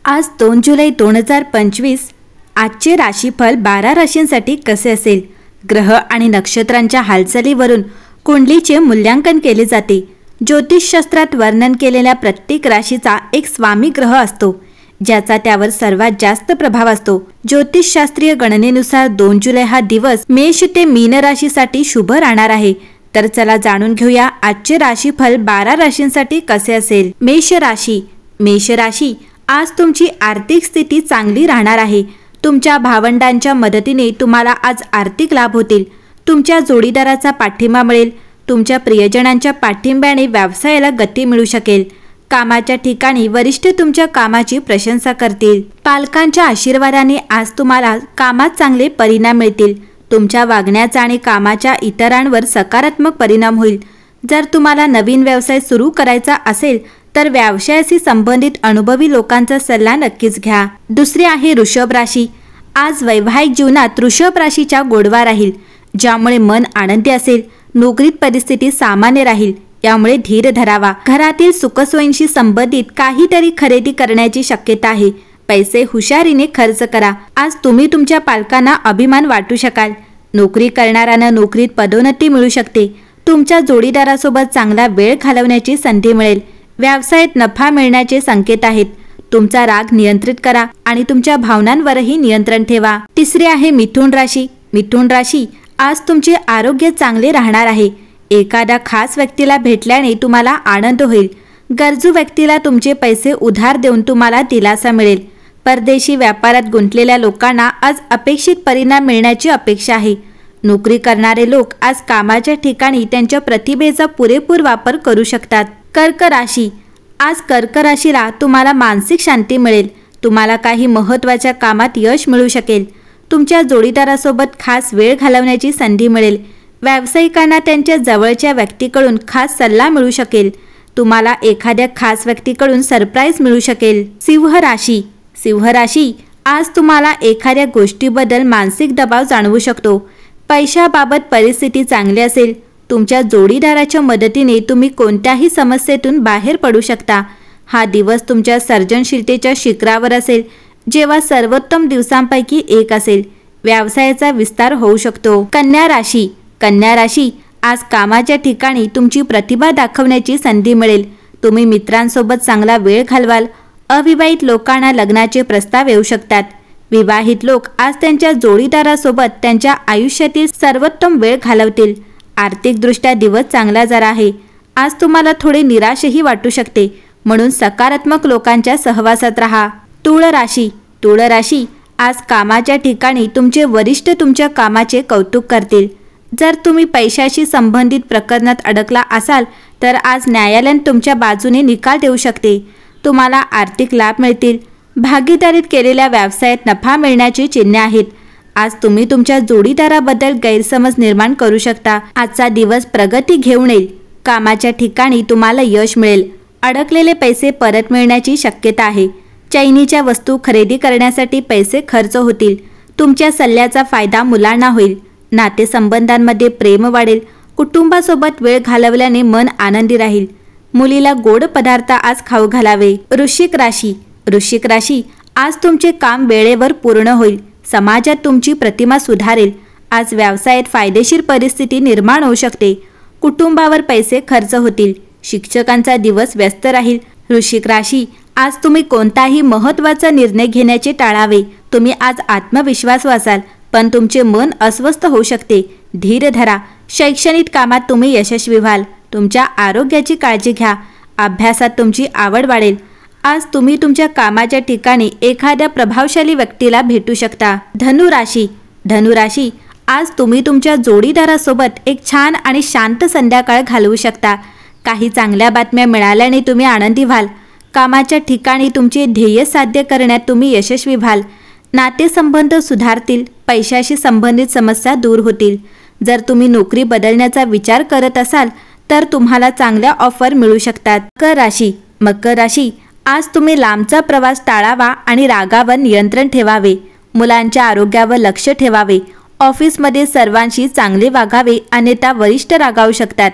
आज 2 जुलै 2025 आजचे राशीफल 12 राशींसाठी कसे असेल? ग्रह आणि नक्षत्रांच्या हालचालीवरून कुंडलीचे मूल्यांकन केले जाते। ज्योतिषशास्त्रात वर्णन केलेल्या प्रत्येक राशीचा एक स्वामी ग्रह असतो, ज्याचा त्यावर सर्वात जास्त प्रभाव असतो। ज्योतिषशास्त्रीय गणनेनुसार 2 जुलै हा दिवस मेष ते मीन राशीसाठी शुभ राहणार आहे। तर चला जाणून घेऊया आजचे राशीफल 12 राशींसाठी कसे असेल। मेष राशी। मेष राशी, आज तुमची आर्थिक स्थिती चांगली राहणार आहे। तुमच्या भावंडांच्या मदतीने तुम्हाला आज आर्थिक लाभ होतील। तुमच्या जोडीदाराचा पाठिंबा मिळेल। तुमच्या प्रियजनांच्या पाठिंब्याने व्यवसायाला गती मिळू शकेल। कामाच्या ठिकाणी वरिष्ठ तुमच्या कामाची प्रशंसा करतील। पालकांच्या आशीर्वादाने आज तुम्हाला कामात चांगले परिणाम मिळतील। तुमच्या वागण्याचा आणि कामाच्या इतरांवर सकारात्मक परिणाम होईल। जर तुम्हाला नवीन व्यवसाय सुरू करायचा असेल तर व्यवसायाशी संबंधित अनुभवी लोकांचा सल्ला नक्कीच घ्या। दुसरी आहे वृषभ राशी। आज वैवाहिक जीवनात वृषभ राशीचा गोडवा राहील, ज्यामुळे मन आनंदी असेल। नोकरीत परिस्थिती सामान्य राहील, यामुळे धीर धरावा। घरातील सुखसोयींशी संबंधित काहीतरी खरेदी करण्याची शक्यता आहे। पैसे हुशारीने खर्च करा। आज तुम्ही तुमच्या पालकांना अभिमान वाटू शकाल। नोकरी करणाऱ्यांना नोकरीत पदोन्नती मिळू शकते। तुमच्या जोडीदारासोबत चांगला वेळ घालवण्याची संधी मिळेल। व्यवसायात नफा मिळण्याचे संकेत आहेत। तुमचा राग नियंत्रित करा आणि तुमच्या भावनांवरही नियंत्रण ठेवा। तिसरी आहे मिथुन राशी। मिथुन राशी, आज तुमचे आरोग्य चांगले राहणार आहे। एखाद्या खास व्यक्तीला भेटल्याने तुम्हाला आनंद होईल। गरजू व्यक्तीला तुमचे पैसे उधार देऊन तुम्हाला दिलासा मिळेल। परदेशी व्यापारात गुंतलेल्या लोकांना आज अपेक्षित परिणाम मिळण्याची अपेक्षा आहे। नोकरी करणारे लोक आज कामाच्या ठिकाणी त्यांच्या प्रतिभेचा पुरेपूर वापर करू शकतात। कर्क राशी, आज कर्क राशीला तुम्हाला मानसिक शांती मिळेल। तुम्हाला काही महत्त्वाच्या कामात यश मिळू शकेल। तुमच्या जोडीदारासोबत खास वेळ घालवण्याची संधी मिळेल। व्यावसायिकांना त्यांच्या जवळच्या व्यक्तीकडून खास सल्ला मिळू शकेल। तुम्हाला एखाद्या खास व्यक्तीकडून सरप्राईज मिळू शकेल। सिंह राशी। सिंह राशी, आज तुम्हाला एखाद्या गोष्टीबद्दल मानसिक दबाव जाणवू शकतो। पैशाबाबत परिस्थिती चांगली असेल। तुमच्या जोडीदाराच्या मदतीने तुम्ही कोणत्याही समस्येतून बाहेर पडू शकता। हा दिवस तुमच्या सर्जनशीलतेच्या शिखरावर असेल, जेव्हा सर्वोत्तम दिवसांपैकी एक असेल। व्यवसायाचा विस्तार होऊ शकतो। कन्या राशी। कन्या राशी, आज कामाच्या ठिकाणी तुमची प्रतिभा दाखवण्याची संधी मिळेल। तुम्ही मित्रांसोबत चांगला वेळ घालवाल। अविवाहित लोकांना लग्नाचे प्रस्ताव येऊ शकतात। विवाहित लोक आज त्यांच्या जोडीदारासोबत त्यांच्या आयुष्यातील सर्वोत्तम वेळ घालवतील। आर्थिकदृष्ट्या दिवस चांगला जरा आहे। आज तुम्हाला थोडे निराशही वाटू शकते, म्हणून सकारात्मक लोकांच्या सहवासात राहा। तुळ राशी। तुळ राशी, आज कामाच्या ठिकाणी तुमचे वरिष्ठ तुमच्या कामाचे कौतुक करतील। जर तुम्ही पैशाशी संबंधित प्रकरणात अडकला असाल तर आज न्यायालय तुमच्या बाजूने निकाल देऊ शकते। तुम्हाला आर्थिक लाभ मिळतील। भागीदारीत केलेल्या व्यवसायात नफा मिळण्याची चिन्हे आहेत। आज तुम्ही तुमच्या जोडीदाराबद्दल गैरसमज निर्माण करू शकता। आजचा दिवस प्रगती घेऊन येईल। कामाच्या ठिकाणी तुम्हाला यश मिळेल। अडकलेले पैसे परत मिळण्याची शक्यता आहे। चैनीच्या वस्तू खरेदी करण्यासाठी पैसे खर्च होतील। तुमच्या सल्ल्याचा फायदा मुलांना होईल। नातेसंबंधांमध्ये प्रेम वाढेल। कुटुंबासोबत वेळ घालवल्याने मन आनंदी राहील। मुलीला गोड पदार्थ आज खाऊ घालावे। वृश्चिक राशी। वृश्चिक राशी, आज तुमचे काम वेळेवर पूर्ण होईल। समाजात तुमची प्रतिमा सुधारेल। आज व्यवसायात फायदेशीर परिस्थिती निर्माण होऊ शकते। कुटुंबावर पैसे खर्च होतील। शिक्षकांचा दिवस व्यस्त राहील। वृश्चिक राशी, आज तुम्ही कोणताही महत्त्वाचा निर्णय घेण्याचे टाळावे। तुम्ही आज आत्मविश्वासू असाल, पण तुमचे मन अस्वस्थ होऊ शकते। धीर धरा। शैक्षणिक कामात तुम्ही यशस्वी व्हाल। तुमच्या आरोग्याची काळजी घ्या। अभ्यासात तुमची आवड वाढेल। आज तुम्ही तुमच्या कामाच्या ठिकाणी एखाद्या प्रभावशाली व्यक्तीला भेटू शकता। धनु राशी। धनु राशी, आज तुम्ही तुमच्या जोडीदारासोबत एक छान आणि शांत संध्याकाळ घालवू शकता। काही चांगल्या बातम्या मिळाल्याने तुम्ही आनंदी व्हाल। कामाच्या ठिकाणी तुमचे ध्येय साध्य करण्यात तुम्ही यशस्वी व्हाल। नातेसंबंध सुधारतील। पैशाशी संबंधित समस्या दूर होतील। जर तुम्ही नोकरी बदलण्याचा विचार करत असाल तर तुम्हाला चांगल्या ऑफर मिळू शकतात। मकर राशी। मकर राशी, आज तुम्ही लांबचा प्रवास टाळावा आणि रागावर नियंत्रण ठेवावे। मुलांच्या आरोग्यावर लक्ष ठेवावे। ऑफिसमध्ये सर्वांशी चांगले वागावे, अन्यथा वरिष्ठ रागावू शकतात।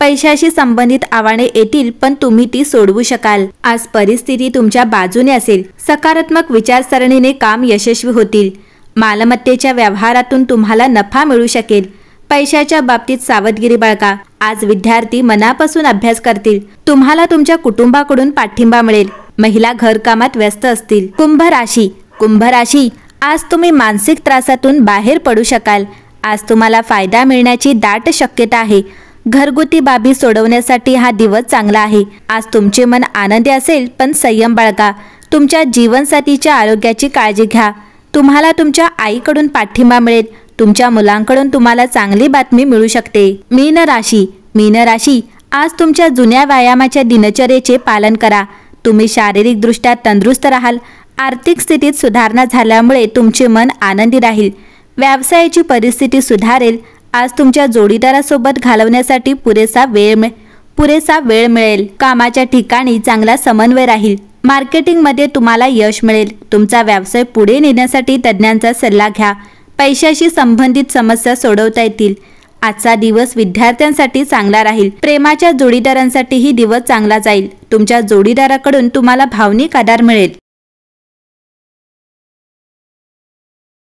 पैशाशी संबंधित आव्हाने येतील, पण तुम्ही ती सोडवू शकाल. आज परिस्थिती तुमच्या बाजूने असेल. सकारात्मक विचारसरणीने काम यशस्वी होतील. मालमत्तेच्या व्यवहारातून तुम्हाला नफा मिळू शकेल. पैशाच्या बाबतीत सावधगिरी बाळगा. आज विद्यार्थी मनापासून अभ्यास करतील. तुम्हाला तुमच्या कुटुंबाकडून पाठिंबा मिळेल. महिला घरकामात व्यस्त असतील. कुंभ राशी, आज तुम्ही मानसिक त्रासातून बाहेर पडू शकाल. आज तुम्हाला फायदा मिळण्याची दाट शक्यता आहे. घरगुती बाबी सोडवण्यासाठी हा दिवस चांगला आहे. आज तुमचे मन आनंदी असेल, पण संयम बाळगा. तुमच्या जीवनसाथीच्या आरोग्याची काळजी घ्या. तुम्हाला तुमच्या आईकडून पाठिंबा मिळेल. तुमच्या मुलांकडून तुम्हाला चांगली बातमी मिळू शकते. मीन राशी, आज तुमच्या जुन्या व्यायामाच्या दिनचर्येचे पालन करा. तुम्ही शारीरिकदृष्ट्या तंदुरुस्त राहाल. आर्थिक स्थितीत सुधारणा झाल्यामुळे तुमचे मन आनंदी राहील. व्यवसायाची परिस्थिती सुधारेल. आज तुमच्या जोडीदारासोबत घालवण्यासाठी पुरेसा वेळ मिळेल. कामाच्या ठिकाणी चांगला समन्वय राहील. मार्केटिंगमध्ये तुम्हाला यश मिळेल. तुमचा व्यवसाय पुढे नेण्यासाठी तज्ज्ञांचा सल्ला घ्या. पैशाशी संबंधित समस्या सोडवता येतील. आजचा दिवस विद्यार्थ्यांसाठी चांगला राहील. प्रेमाच्या जोडीदारांसाठीही दिवस चांगला जाईल. तुमच्या जोडीदाराकडून तुम्हाला भावनिक आधार मिळेल.